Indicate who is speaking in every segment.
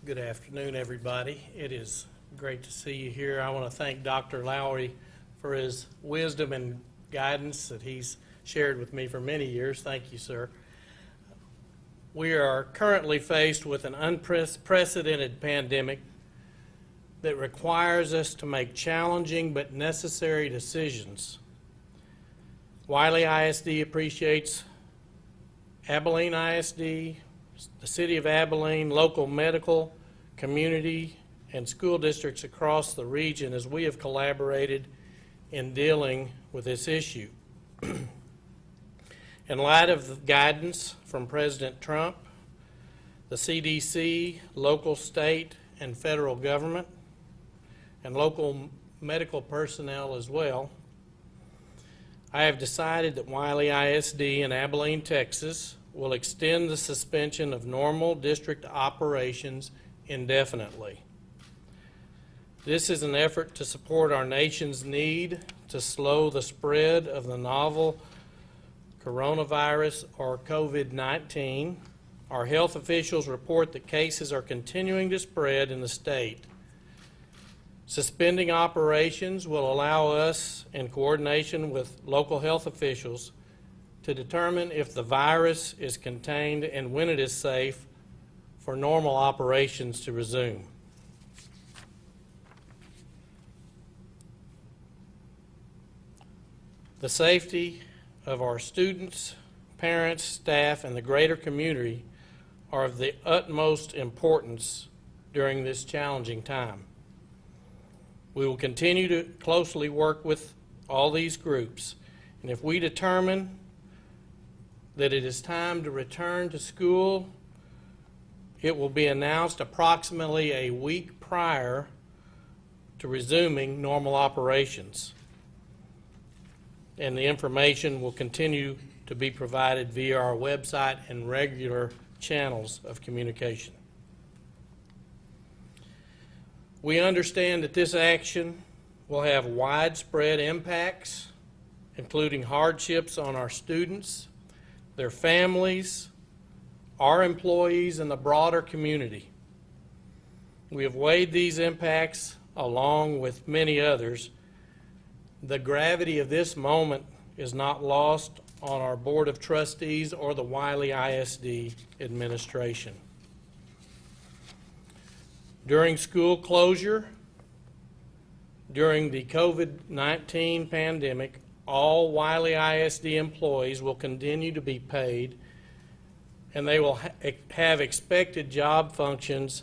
Speaker 1: Good afternoon, everybody. It is great to see you here. I want to thank Dr. Lowry for his wisdom and guidance that he's shared with me for many years. Thank you, sir. We are currently faced with an unprecedented pandemic that requires us to make challenging but necessary decisions. Wylie ISD appreciates Abilene ISD, the City of Abilene, local medical, community, and school districts across the region as we have collaborated in dealing with this issue. In light of the guidance from President Trump, the CDC, local, state, and federal government, and local medical personnel as well, I have decided that Wylie ISD in Abilene, Texas will extend the suspension of normal district operations indefinitely. This is an effort to support our nation's need to slow the spread of the novel coronavirus or COVID-19. Our health officials report that cases are continuing to spread in the state. Suspending operations will allow us, in coordination with local health officials, to determine if the virus is contained and when it is safe for normal operations to resume. The safety of our students, parents, staff, and the greater community are of the utmost importance during this challenging time. We will continue to closely work with all these groups, and if we determine that it is time to return to school, it will be announced approximately a week prior to resuming normal operations, and the information will continue to be provided via our website and regular channels of communication. We understand that this action will have widespread impacts, including hardships on our students, their families, our employees, and the broader community. We have weighed these impacts along with many others. The gravity of this moment is not lost on our Board of Trustees or the Wylie ISD administration. During school closure, during the COVID-19 pandemic, all Wylie ISD employees will continue to be paid, and they will have expected job functions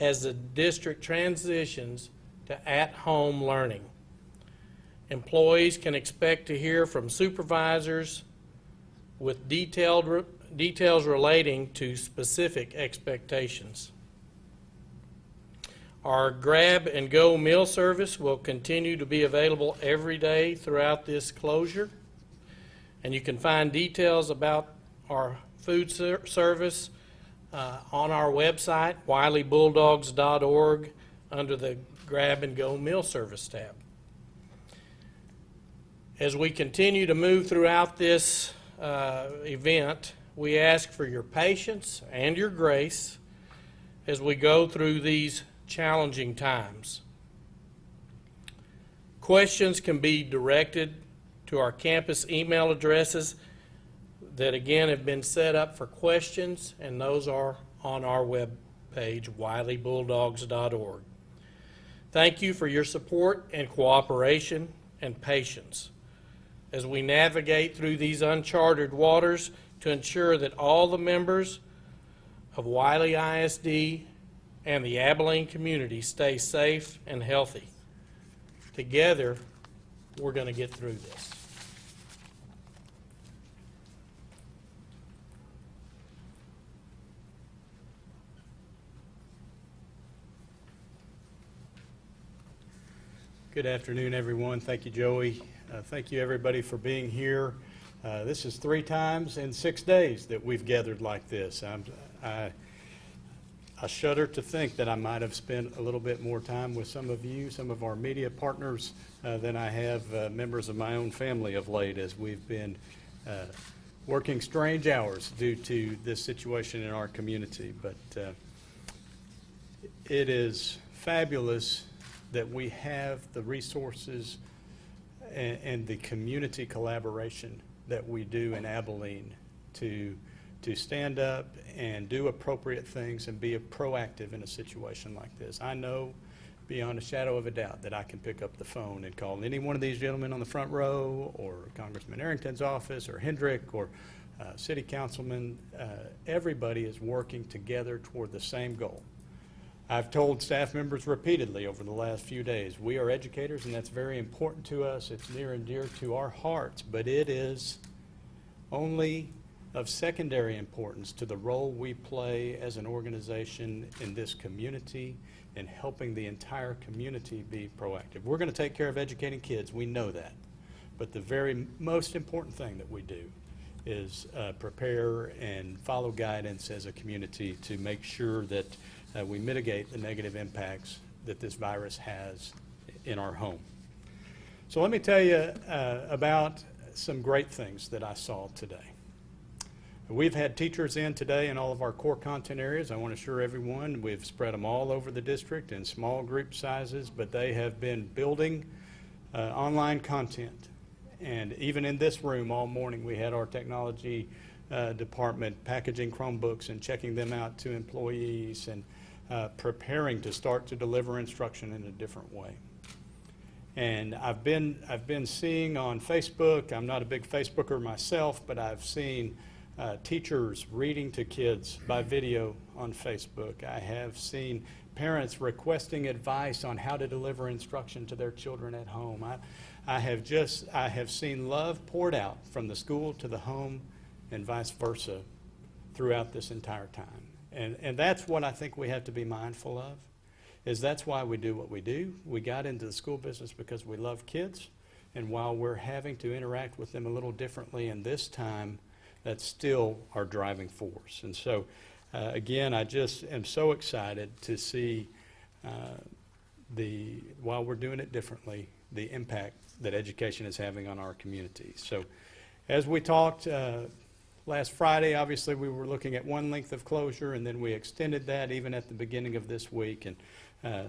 Speaker 1: as the district transitions to at-home learning. Employees can expect to hear from supervisors with details relating to specific expectations. Our grab-and-go meal service will continue to be available every day throughout this closure, and you can find details about our food service on our website, WylieBulldogs.org, under the grab-and-go meal service tab. As we continue to move throughout this event, we ask for your patience and your grace as we go through these challenging times. Questions can be directed to our campus email addresses that again have been set up for questions, and those are on our web page, WylieBulldogs.org. Thank you for your support and cooperation and patience as we navigate through these uncharted waters to ensure that all the members of Wylie ISD and the Abilene community stay safe and healthy. Together, we're going to get through this.
Speaker 2: Good afternoon, everyone. Thank you, Joey. Thank you, everybody, for being here. This is 3 times in 6 days that we've gathered like this. I shudder to think that I might have spent a little bit more time with some of you, some of our media partners, than I have members of my own family of late, as we've been working strange hours due to this situation in our community. But it is fabulous that we have the resources and the community collaboration that we do in Abilene to stand up and do appropriate things and be proactive in a situation like this. I know beyond a shadow of a doubt that I can pick up the phone and call any one of these gentlemen on the front row, or Congressman Arrington's office, or Hendrick, or city councilman. Everybody is working together toward the same goal. I've told staff members repeatedly over the last few days, we are educators, and that's very important to us. It's near and dear to our hearts, but it is only of secondary importance to the role we play as an organization in this community and helping the entire community be proactive. We're going to take care of educating kids, we know that. But the very most important thing that we do is prepare and follow guidance as a community to make sure that we mitigate the negative impacts that this virus has in our home. So let me tell you about some great things that I saw today. We've had teachers in today in all of our core content areas. I want to assure everyone we've spread them all over the district in small group sizes, but they have been building online content. And even in this room all morning, we had our technology department packaging Chromebooks and checking them out to employees and preparing to start to deliver instruction in a different way. And I've been seeing on Facebook, I'm not a big Facebooker myself, but I've seen teachers reading to kids by video on Facebook. I have seen parents requesting advice on how to deliver instruction to their children at home. I have seen love poured out from the school to the home and vice versa throughout this entire time. And that's what I think we have to be mindful of, is that's why we do what we do. We got into the school business because we love kids, and while we're having to interact with them a little differently in this time, that's still our driving force. And so, again, I just am so excited to see while we're doing it differently, the impact that education is having on our community. So as we talked last Friday, obviously we were looking at one length of closure, and then we extended that even at the beginning of this week. And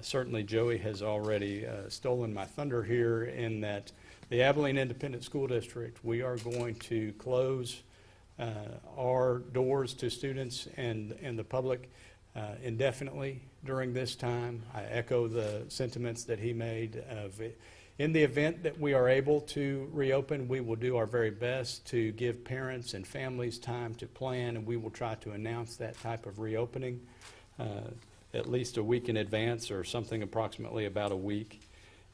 Speaker 2: certainly Joey has already stolen my thunder here in that the Abilene Independent School District, we are going to close our doors to students and the public indefinitely during this time. I echo the sentiments that he made of it. In the event that we are able to reopen, we will do our very best to give parents and families time to plan, and we will try to announce that type of reopening at least a week in advance, or something approximately about a week.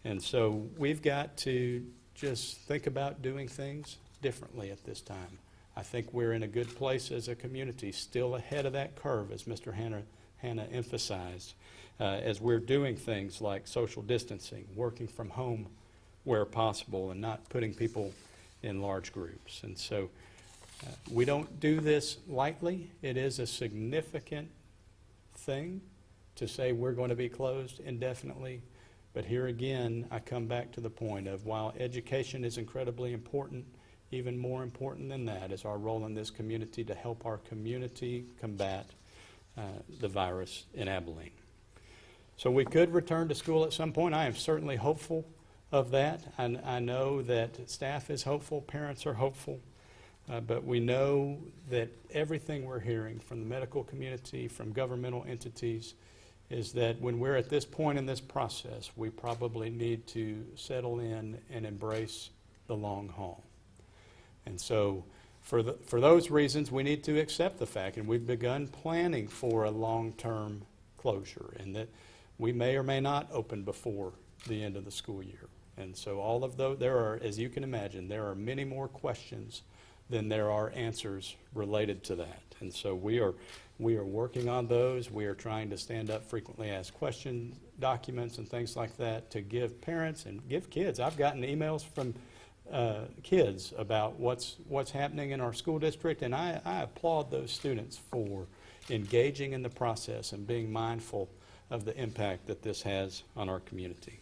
Speaker 2: And so we've got to just think about doing things differently at this time. I think we're in a good place as a community, still ahead of that curve, as Mr. Hanna emphasized, as we're doing things like social distancing, working from home where possible, and not putting people in large groups. And so we don't do this lightly. It is a significant thing to say we're going to be closed indefinitely. But here again, I come back to the point of, while education is incredibly important, even more important than that is our role in this community to help our community combat the virus in Abilene. So we could return to school at some point. I am certainly hopeful of that. I know that staff is hopeful, parents are hopeful, but we know that everything we're hearing from the medical community, from governmental entities, is that when we're at this point in this process, we probably need to settle in and embrace the long haul. And so for those reasons, we need to accept the fact, and we've begun planning for a long-term closure, and that we may or may not open before the end of the school year. And so all of those, there are, as you can imagine, there are many more questions than there are answers related to that. And so we are working on those. We are trying to stand up frequently asked question documents and things like that to give parents and give kids. I've gotten emails from kids about what's happening in our school district, and I applaud those students for engaging in the process and being mindful of the impact that this has on our community.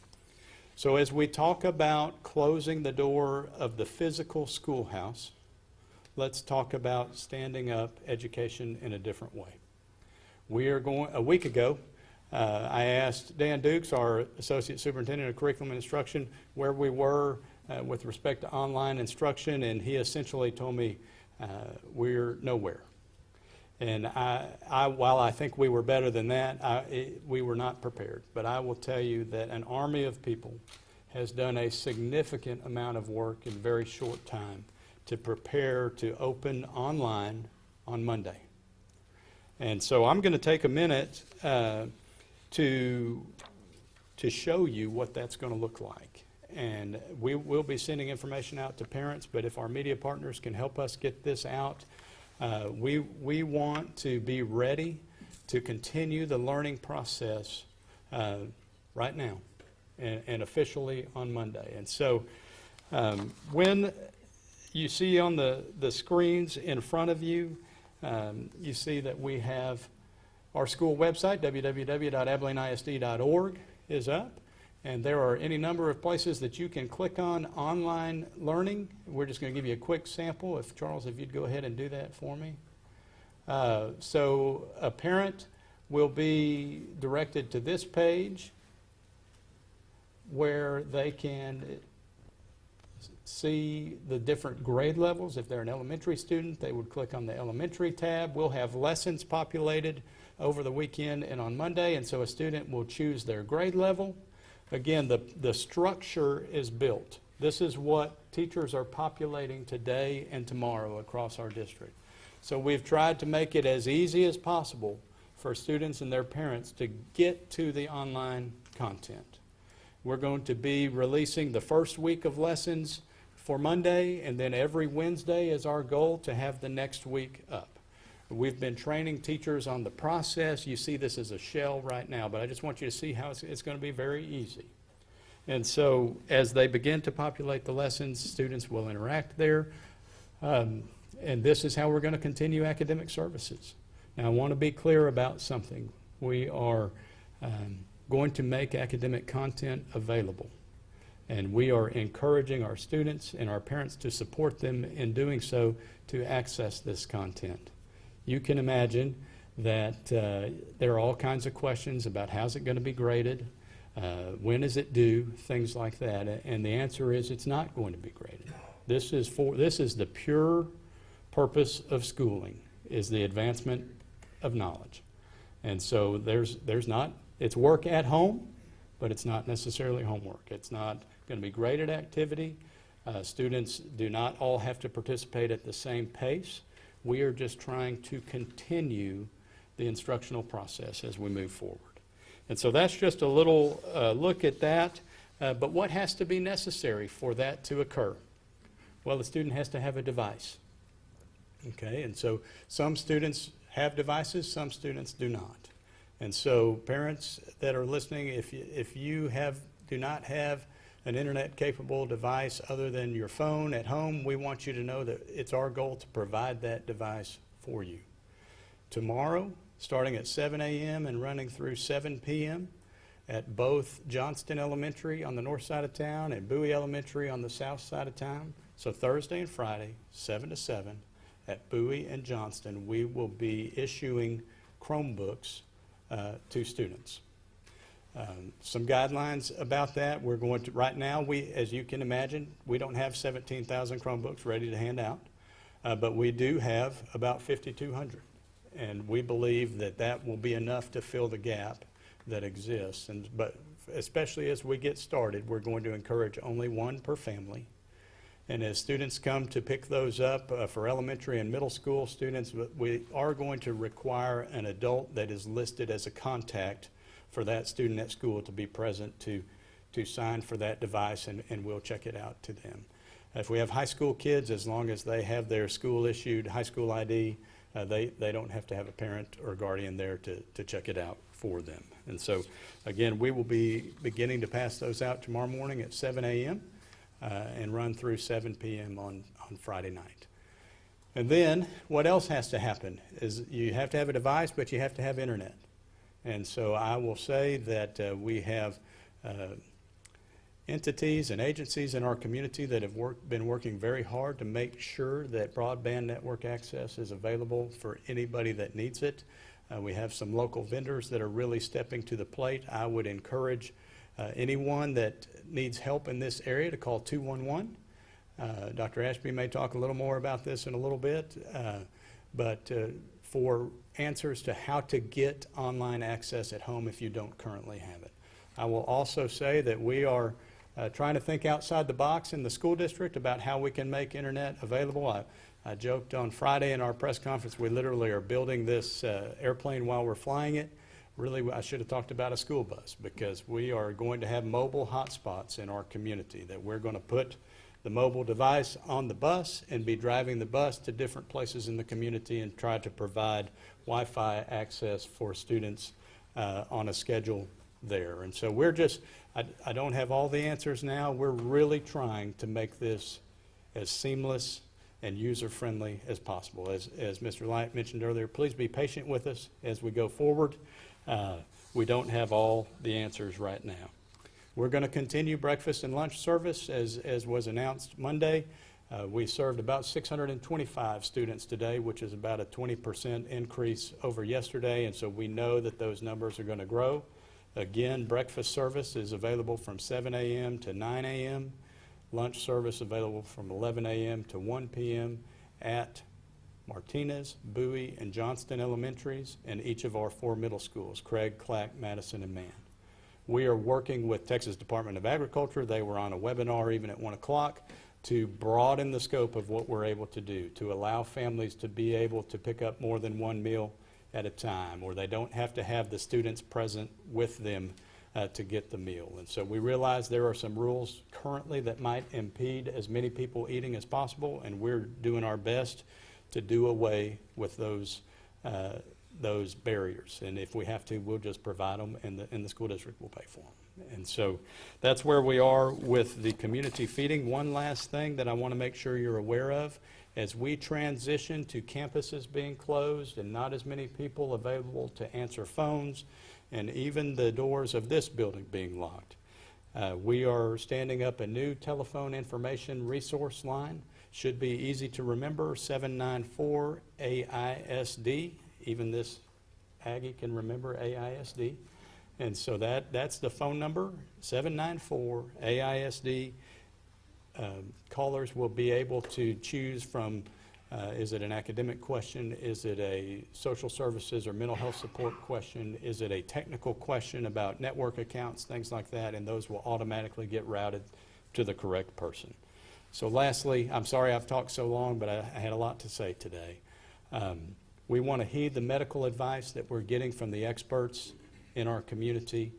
Speaker 2: So as we talk about closing the door of the physical schoolhouse, let's talk about standing up education in a different way. A week ago, I asked Dan Dukes, our Associate Superintendent of Curriculum and Instruction, where we were with respect to online instruction, and he essentially told me we're nowhere. And while I think we were better than that, we were not prepared. But I will tell you that an army of people has done a significant amount of work in very short time to prepare to open online on Monday. And so I'm going to take a minute to show you what that's going to look like. And we will be sending information out to parents, but if our media partners can help us get this out, we want to be ready to continue the learning process right now and officially on Monday. And so when you see on the screens in front of you, you see that we have our school website, www.abileneisd.org, is up. And there are any number of places that you can click on online learning. We're just going to give you a quick sample. Charles, if you'd go ahead and do that for me. So a parent will be directed to this page where they can see the different grade levels. If they're an elementary student, they would click on the elementary tab. We'll have lessons populated over the weekend and on Monday, and so a student will choose their grade level. Again, the structure is built. This is what teachers are populating today and tomorrow across our district. So we've tried to make it as easy as possible for students and their parents to get to the online content. We're going to be releasing the first week of lessons for Monday, and then every Wednesday is our goal to have the next week up. We've been training teachers on the process. You see this as a shell right now, but I just want you to see how it's going to be very easy. And so as they begin to populate the lessons, students will interact there. And this is how we're going to continue academic services. Now, I want to be clear about something. We are going to make academic content available. And we are encouraging our students and our parents to support them in doing so to access this content. You can imagine that there are all kinds of questions about how's it going to be graded, when is it due, things like that. And the answer is it's not going to be graded. This is the pure purpose of schooling, is the advancement of knowledge. And so it's work at home, but it's not necessarily homework. It's not going to be graded activity. Students do not all have to participate at the same pace. We are just trying to continue the instructional process as we move forward. And so that's just a little look at that. But what has to be necessary for that to occur? Well, the student has to have a device. Okay, and so some students have devices, some students do not. And so parents that are listening, if you do not have an internet-capable device other than your phone at home, we want you to know that it's our goal to provide that device for you. Tomorrow, starting at 7 a.m. and running through 7 p.m. at both Johnston Elementary on the north side of town and Bowie Elementary on the south side of town. So Thursday and Friday, 7 to 7, at Bowie and Johnston, we will be issuing Chromebooks to students. Some guidelines about that. We're going to, right now, as you can imagine, we don't have 17,000 Chromebooks ready to hand out, but we do have about 5,200. And we believe that that will be enough to fill the gap that exists. But especially as we get started, we're going to encourage only one per family. And as students come to pick those up for elementary and middle school students, we are going to require an adult that is listed as a contact for that student at school to be present to sign for that device, and we'll check it out to them. If we have high school kids, as long as they have their school-issued high school ID, they don't have to have a parent or guardian there to check it out for them. And so, again, we will be beginning to pass those out tomorrow morning at 7 a.m. And run through 7 p.m. on Friday night. And then what else has to happen is you have to have a device, but you have to have internet. And so I will say that we have entities and agencies in our community that have been working very hard to make sure that broadband network access is available for anybody that needs it. We have some local vendors that are really stepping to the plate. I would encourage anyone that needs help in this area to call 211. Dr. Ashby may talk a little more about this in a little bit, but for answers to how to get online access at home if you don't currently have it. I will also say that we are trying to think outside the box in the school district about how we can make internet available. I joked on Friday in our press conference, we literally are building this airplane while we're flying it. Really, I should have talked about a school bus, because we are going to have mobile hotspots in our community, that we're going to put the mobile device on the bus and be driving the bus to different places in the community and try to provide Wi-Fi access for students on a schedule there. And so we're just, I don't have all the answers now. We're really trying to make this as seamless and user-friendly as possible. As Mr. Light mentioned earlier, please be patient with us as we go forward. We don't have all the answers right now. We're going to continue breakfast and lunch service as was announced Monday. We served about 625 students today, which is about a 20% increase over yesterday, and so we know that those numbers are going to grow. Again, breakfast service is available from 7 a.m. to 9 a.m. Lunch service available from 11 a.m. to 1 p.m. at Martinez, Bowie, and Johnston Elementaries, and each of our 4 middle schools, Craig, Clack, Madison, and Mann. We are working with Texas Department of Agriculture. They were on a webinar even at 1 o'clock to broaden the scope of what we're able to do, to allow families to be able to pick up more than 1 meal at a time, or they don't have to have the students present with them to get the meal. And so we realize there are some rules currently that might impede as many people eating as possible, and we're doing our best to do away with those barriers. And if we have to, we'll just provide them, and the school district will pay for them. And so that's where we are with the community feeding. One last thing that I want to make sure you're aware of: as we transition to campuses being closed and not as many people available to answer phones, and even the doors of this building being locked, we are standing up a new telephone information resource line. Should be easy to remember, 794 AISD. Even this Aggie can remember AISD. And so that's the phone number, 794 AISD. Callers will be able to choose from, is it an academic question, is it a social services or mental health support question, is it a technical question about network accounts, things like that, and those will automatically get routed to the correct person. So lastly, I'm sorry I've talked so long, but I had a lot to say today. We want to heed the medical advice that we're getting from the experts in our community.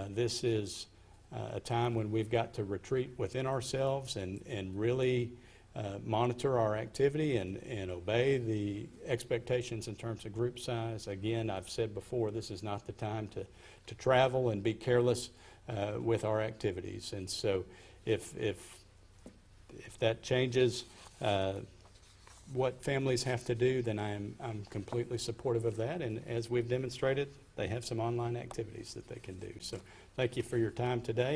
Speaker 2: This is a time when we've got to retreat within ourselves and really monitor our activity and obey the expectations in terms of group size. Again, I've said before, this is not the time to travel and be careless with our activities. And so if that changes what families have to do, then I'm completely supportive of that. And as we've demonstrated, they have some online activities that they can do. So thank you for your time today.